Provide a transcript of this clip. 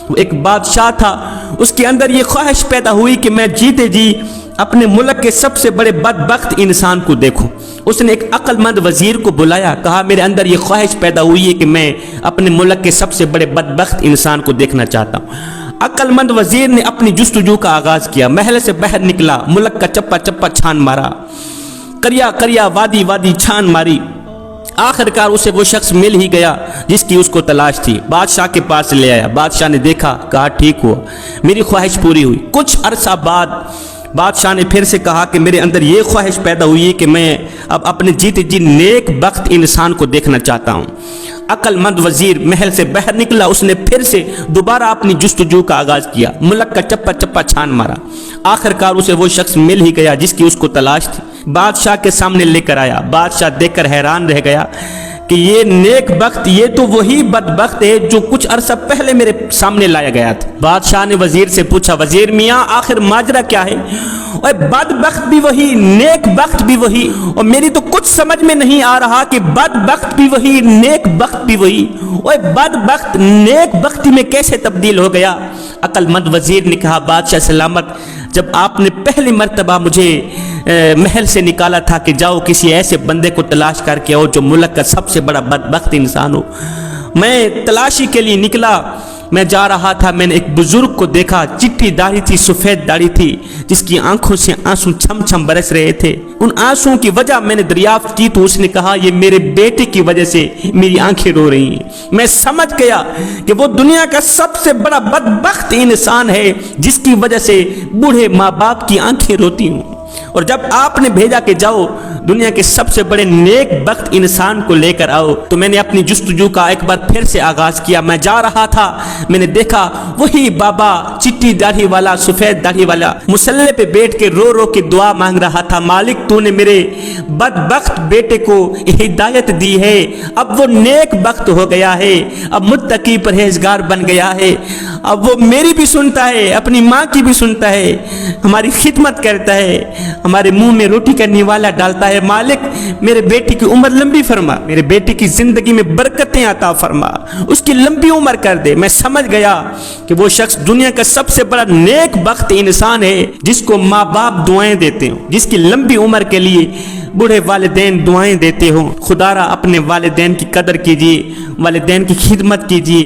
وہ ایک بادشاہ تھا، اس کے اندر یہ خواہش پیدا ہوئی کہ میں جیتے جی اپنے ملک کے سب سے بڑے بدبخت انسان کو دیکھوں۔ اس نے ایک عقل مند وزیر کو بلایا، کہا میرے اندر یہ خواہش پیدا ہوئی ہے کہ میں اپنے ملک کے سب سے بڑے بدبخت انسان کو دیکھنا چاہتا ہوں۔ عقل مند وزیر نے اپنی جستجو کا آغاز کیا، محل سے باہر نکلا، ملک کا چپا چپا چھان مارا، کریا کریا وادی وادی چھان ماری، آخر کار اسے وہ شخص مل ہی گیا جس کی اس کو تلاش تھی۔ بادشاہ کے پاس لے آیا، بادشاہ نے دیکھا، کہا ٹھیک ہوا، میری خواہش پوری ہوئی۔ کچھ عرصہ بعد بادشاہ نے پھر سے کہا کہ میرے اندر یہ خواہش پیدا ہوئی ہے کہ میں اب اپنے جیتے جی نیک بخت انسان کو دیکھنا چاہتا ہوں۔ عقل مند وزیر محل سے باہر نکلا، اس نے پھر سے دوبارہ اپنی جستجو کا آغاز کیا، ملک کا چپا چپا چھان مارا، آخر کار اسے وہ شخص مل ہی گیا جس کی اس کو تلاش تھی۔ بادشاہ کے سامنے لے کر آیا، بادشاہ دیکھ کر حیران رہ گیا کہ یہ نیک بخت، یہ تو وہی بدبخت ہے جو کچھ عرصہ پہلے میرے سامنے لایا گیا تھا۔ بادشاہ نے وزیر سے پوچھا، وزیر میاں آخر ماجرا کیا ہے؟ اور بدبخت بھی وہی، نیک بخت بھی وہی، اور میری تو کچھ سمجھ میں نہیں آ رہا کہ بدبخت بھی وہی، نیک بخت بھی وہی، اور بدبخت نیک بختی میں کیسے تبدیل ہو گیا؟ عقل مند وزیر نے کہا، بادشاہ سلامت، جب آپ نے پہلی مرتبہ مجھے محل سے نکالا تھا کہ جاؤ کسی ایسے بندے کو تلاش کر کے آؤ جو ملک کا سب سے بڑا بدبخت انسان ہو، میں تلاشی کے لیے نکلا، میں جا رہا تھا، میں نے ایک بزرگ کو دیکھا، چٹی داڑھی تھی، سفید داڑھی تھی، جس کی آنکھوں سے آنسو چھم چھم برس رہے تھے۔ ان آنسوں کی وجہ میں نے دریافت کی تو اس نے کہا یہ میرے بیٹے کی وجہ سے میری آنکھیں رو رہی ہیں۔ میں سمجھ گیا کہ وہ دنیا کا سب سے بڑا بدبخت انسان ہے جس کی وجہ سے بوڑھے ماں باپ کی آنکھیں روتی ہوں۔ اور جب آپ نے بھیجا کہ جاؤ دنیا کے سب سے بڑے نیک بخت انسان کو لے کر آؤ، تو میں نے اپنی جستجو کا ایک بار پھر سے آغاز کیا۔ میں جا رہا تھا، میں نے دیکھا وہی بابا چٹی داڑھی والا، سفید داڑھی والا، مصلی پہ بیٹھ کے رو رو کے دعا مانگ رہا تھا، مالک تو نے میرے بدبخت بیٹے کو ہدایت دی ہے، اب وہ نیک بخت ہو گیا ہے، اب متقی پرہیزگار بن گیا ہے، اب وہ میری بھی سنتا ہے، اپنی ماں کی بھی سنتا ہے، ہماری خدمت کرتا ہے، ہمارے منہ میں روٹی کا نیوالا ڈالتا ہے۔ مالک میرے بیٹی کی عمر لمبی فرما، میرے بیٹی کی زندگی میں برکتیں عطا فرما، اس کی لمبی عمر کر دے۔ میں سمجھ گیا کہ وہ شخص دنیا کا سب سے بڑا نیک بخت انسان ہے جس کو ماں باپ دعائیں دیتے ہوں، جس کی لمبی عمر کے لیے بوڑھے والدین دعائیں دیتے ہوں۔ خدا را اپنے والدین کی قدر کیجیے، والدین کی خدمت کیجیے۔